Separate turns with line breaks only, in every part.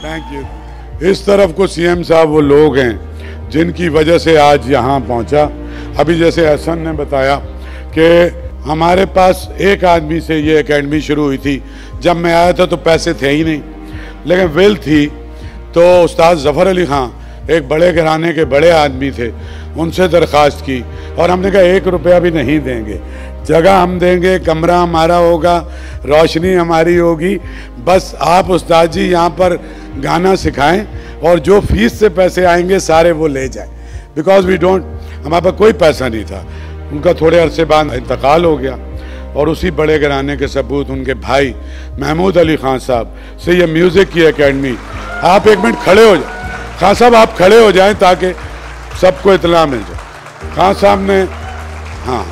Thank you. इस तरफ को सीएम साहब वो लोग हैं जिनकी वजह से आज यहाँ पहुँचा। अभी जैसे हसन ने बताया कि हमारे पास एक आदमी से ये एकेडमी शुरू हुई थी। जब मैं आया था तो पैसे थे ही नहीं, लेकिन विल थी। तो उस्ताद ज़फ़र अली ख़ां एक बड़े घराने के बड़े आदमी थे, उनसे दरख्वास्त की और हमने कहा 1 रुपया भी नहीं देंगे, जगह हम देंगे, कमरा हमारा होगा, रोशनी हमारी होगी, बस आप उस्ताद जी यहाँ पर गाना सिखाएं और जो फीस से पैसे आएंगे सारे वो ले जाएं। बिकॉज वी डोंट, हमारे पास कोई पैसा नहीं था। उनका थोड़े अरसे बाद इंतकाल हो गया और उसी बड़े घराने के सबूत उनके भाई महमूद अली ख़ान साहब से ये म्यूज़िक की एकेडमी। आप एक मिनट खड़े हो जाए, खान साहब आप खड़े हो जाएं ताकि सबको इत्तला मिल जाए। खान साहब ने, हाँ,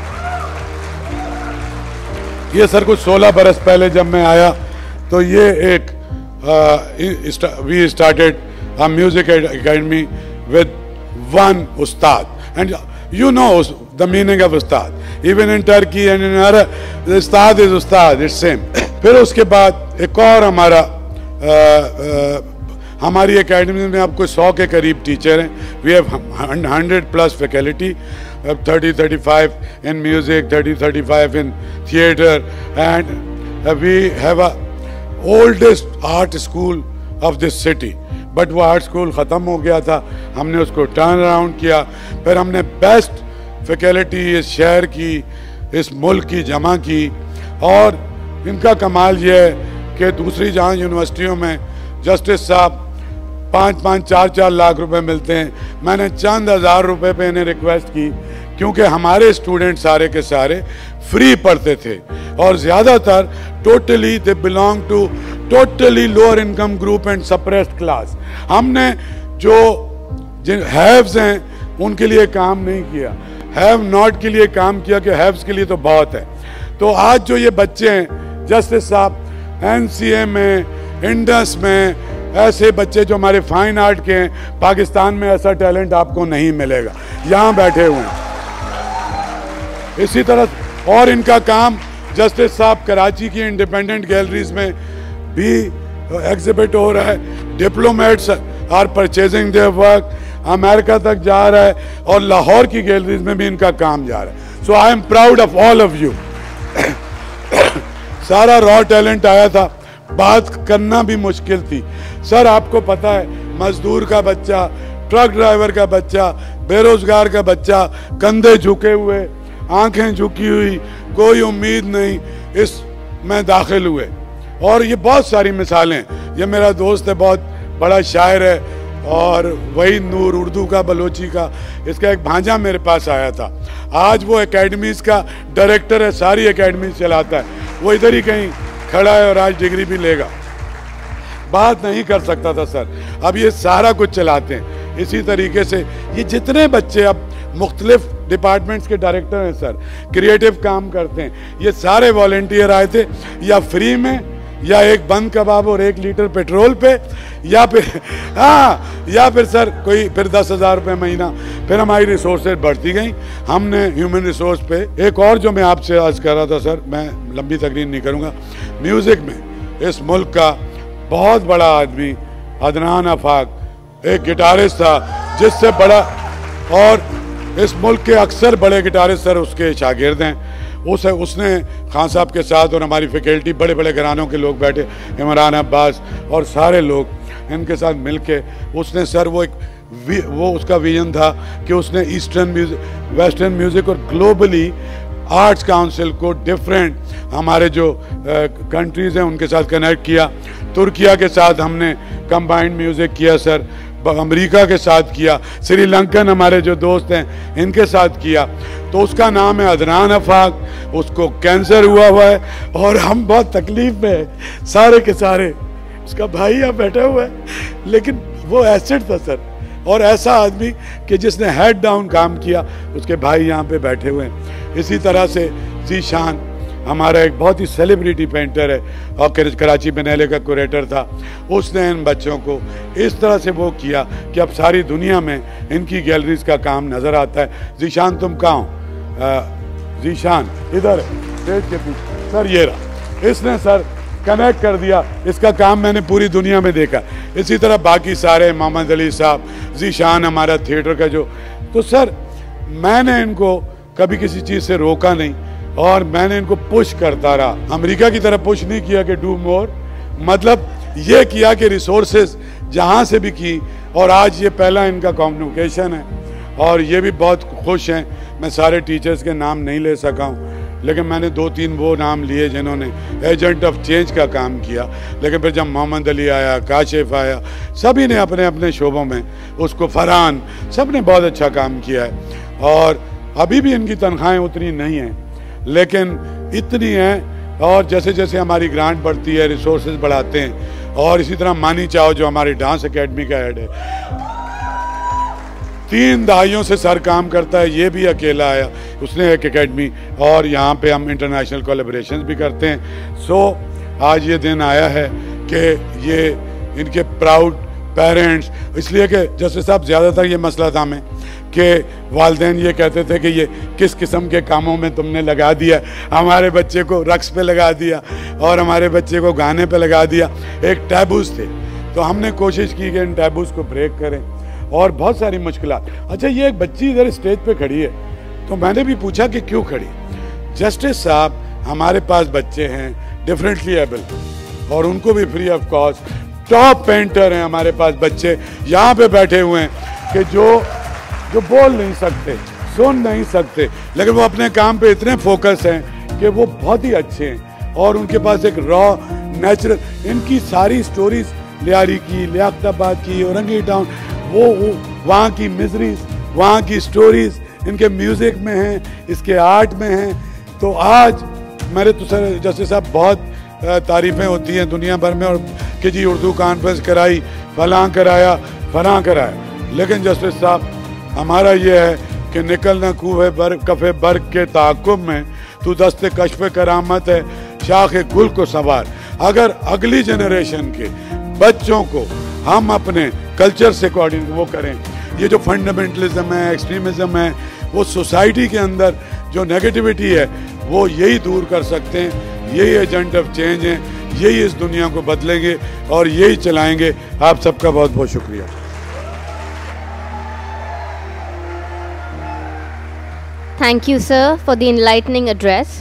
ये सर कुछ 16 बरस पहले जब मैं आया तो ये एक we started a music academy with one ustad and you know the meaning of ustad. Even in Turkey and in Arab ustad is Ustad, it's same. फिर उसके बाद एक और हमारी एकेडमी में अब कोई 100 के करीब टीचर हैं। We have 100+ faculty, 30-35 in music, 30-35 in theatre, and we have a oldest art school of this city. But वो आर्ट स्कूल ख़त्म हो गया था, हमने उसको टर्न अराउंड किया। फिर हमने बेस्ट फैकल्टी इस शहर की, इस मुल्क की जमा की। और इनका कमाल ये है कि दूसरी जहाँ यूनिवर्सिटियों में जस्टिस साहब 5-5, 4-4 लाख रुपए मिलते हैं, मैंने चंद हज़ार रुपए पे इन्हें रिक्वेस्ट की, क्योंकि हमारे स्टूडेंट सारे के सारे फ्री पढ़ते थे और ज़्यादातर totally they belong to totally lower income group and suppressed class. हमने जो जिन हैव्स हैं उनके लिए काम नहीं किया, हैव नॉट के लिए काम किया कि हैव्स के लिए तो बहुत है। तो आज जो ये बच्चे हैं, जस्टिस साहब एनसीए में, इंडस में, ऐसे बच्चे जो हमारे फाइन आर्ट के हैं, पाकिस्तान में ऐसा टैलेंट आपको नहीं मिलेगा, यहाँ बैठे हुए हैं। इसी तरह और इनका काम जस्टिस साहब कराची की इंडिपेंडेंट गैलरीज में भी एग्जिबिट हो रहा है। Diplomats are purchasing their work, America तक जा रहा है और लाहौर की गैलरीज में भी इनका काम जा रहा है। So I am proud of all of you. सारा रॉ टैलेंट आया था, बात करना भी मुश्किल थी। सर आपको पता है, मजदूर का बच्चा, ट्रक ड्राइवर का बच्चा, बेरोजगार का बच्चा, कंधे झुके हुए, आंखें झुकी हुई, कोई उम्मीद नहीं, इस में दाखिल हुए। और ये बहुत सारी मिसालें। ये मेरा दोस्त है, बहुत बड़ा शायर है, और वही नूर उर्दू का, बलोची का, इसका एक भांजा मेरे पास आया था। आज वो एकेडमीज़ का डायरेक्टर है, सारी एकेडमी चलाता है। वो इधर ही कहीं खड़ा है और आज डिग्री भी लेगा। बात नहीं कर सकता था सर, अब ये सारा कुछ चलाते हैं। इसी तरीके से ये जितने बच्चे अब मुख्तलिफ डिपार्टमेंट्स के डायरेक्टर हैं सर, क्रिएटिव काम करते हैं, ये सारे वॉलंटियर आए थे, या फ्री में, या एक बंद कबाब और 1 लीटर पेट्रोल पे, या फिर हाँ, या फिर सर कोई फिर 10,000 रुपये महीना। फिर हमारी रिसोर्सेज बढ़ती गई। हमने ह्यूमन रिसोर्स पे एक और जो मैं आपसे आज कर रहा था सर, मैं लंबी तकरीर नहीं करूँगा। म्यूज़िक में इस मुल्क का बहुत बड़ा आदमी अदनान आफाक एक गिटारिस्ट था, जिससे बड़ा, और इस मुल्क के अक्सर बड़े गिटारिस्ट सर उसके शागिर्द हैं। उसने खान साहब के साथ और हमारी फैकल्टी, बड़े बड़े घरानों के लोग बैठे, इमरान अब्बास और सारे लोग, इनके साथ मिलके उसने सर वो उसका विजन था कि उसने ईस्टर्न म्यूज़िक, वेस्टर्न म्यूज़िक और ग्लोबली आर्ट्स काउंसिल को डिफरेंट हमारे जो कंट्रीज़ हैं उनके साथ कनेक्ट किया। तुर्किया के साथ हमने कंबाइंड म्यूज़िक किया सर, अमेरिका के साथ किया, श्रीलंकन हमारे जो दोस्त हैं इनके साथ किया। तो उसका नाम है अदनान आफाक, उसको कैंसर हुआ है और हम बहुत तकलीफ में हैं सारे के सारे। उसका भाई यहाँ बैठा हुआ है, लेकिन वो एसेट था सर, और ऐसा आदमी कि जिसने हेड डाउन काम किया, उसके भाई यहाँ पे बैठे हुए हैं। इसी तरह से ज़ीशान हमारा एक बहुत ही सेलिब्रिटी पेंटर है और कराची बिनेले का कुरेटर था। उसने इन बच्चों को इस तरह से वो किया कि अब सारी दुनिया में इनकी गैलरीज का काम नज़र आता है। ज़ीशान तुम कहाँ हो? ज़ीशान इधर है, स्टेज के पीछे सर, ये रहा। इसने सर कनेक्ट कर दिया, इसका काम मैंने पूरी दुनिया में देखा। इसी तरह बाकी सारे, मोहम्मद अली साहब, ज़ीशान हमारा थिएटर का जो, तो सर मैंने इनको कभी किसी चीज़ से रोका नहीं और मैंने इनको पुश करता रहा। अमेरिका की तरह पुश नहीं किया कि डू मोर, मतलब ये किया कि रिसोर्सेज जहाँ से भी की, और आज ये पहला इनका कॉन्वोकेशन है और ये भी बहुत खुश हैं। मैं सारे टीचर्स के नाम नहीं ले सका हूँ, लेकिन मैंने 2-3 वो नाम लिए जिन्होंने एजेंट ऑफ चेंज का काम किया। लेकिन फिर जब मोहम्मद अली आया, काशिफ आया, सभी ने अपने अपने शोबों में उसको, फरहान, सब ने बहुत अच्छा काम किया है। और अभी भी इनकी तनख्वाहें उतनी नहीं हैं, लेकिन इतनी हैं, और जैसे जैसे हमारी ग्रांट बढ़ती है, रिसोर्सेज बढ़ाते हैं। और इसी तरह मानी चाहो जो हमारी डांस एकेडमी का हेड है, 3 दहाइयों से सर काम करता है, ये भी अकेला आया, उसने एक एकेडमी, और यहाँ पे हम इंटरनेशनल कोलैबोरेशंस भी करते हैं। सो आज ये दिन आया है कि ये इनके प्राउड पेरेंट्स, इसलिए कि जैसे साहब ज़्यादातर ये मसला था हमें कि वालिदैन ये कहते थे कि ये किस किस्म के कामों में तुमने लगा दिया, हमारे बच्चे को रक्स पे लगा दिया और हमारे बच्चे को गाने पे लगा दिया। एक टैबूज थे, तो हमने कोशिश की कि इन टैबूज को ब्रेक करें, और बहुत सारी मुश्किलात। अच्छा, ये एक बच्ची इधर स्टेज पे खड़ी है, तो मैंने भी पूछा कि क्यों खड़ी। जस्टिस साहब, हमारे पास बच्चे हैं डिफरेंटली एबल और उनको भी free of cost, top painter हैं हमारे पास बच्चे यहाँ पे बैठे हुए हैं कि जो बोल नहीं सकते, सुन नहीं सकते, लेकिन वो अपने काम पे इतने फोकस हैं कि वो बहुत ही अच्छे हैं। और उनके पास एक रॉ नेचुरल, इनकी सारी स्टोरीज लियारी की, लियाकताबाद की, औरंगी टाउन, वो वहाँ की मिजरीज, वहाँ की स्टोरीज इनके म्यूज़िक में हैं, इसके आर्ट में हैं। तो आज मेरे तो सर जस्टिस साहब बहुत तारीफ़ें होती हैं दुनिया भर में, और कि जी उर्दू कॉन्फ्रेंस कराई, फलां कराया, फलां कराया, लेकिन जस्टिस साहब हमारा ये है कि निकलना कूहे कफ़े बर्ग के ताक़ुब में, तू दस्ते कश्फ करामत है, शाख गुल को सवार। अगर अगली जनरेशन के बच्चों को हम अपने कल्चर से कोऑर्डिनेट वो करें, ये जो फंडामेंटलिज्म है, एक्सट्रीमिज्म है, वो सोसाइटी के अंदर जो नेगेटिविटी है, वो यही दूर कर सकते हैं। यही एजेंट ऑफ चेंज हैं, यही इस दुनिया को बदलेंगे और यही चलाएंगे। आप सबका बहुत बहुत शुक्रिया।
Thank you, sir, for the enlightening address.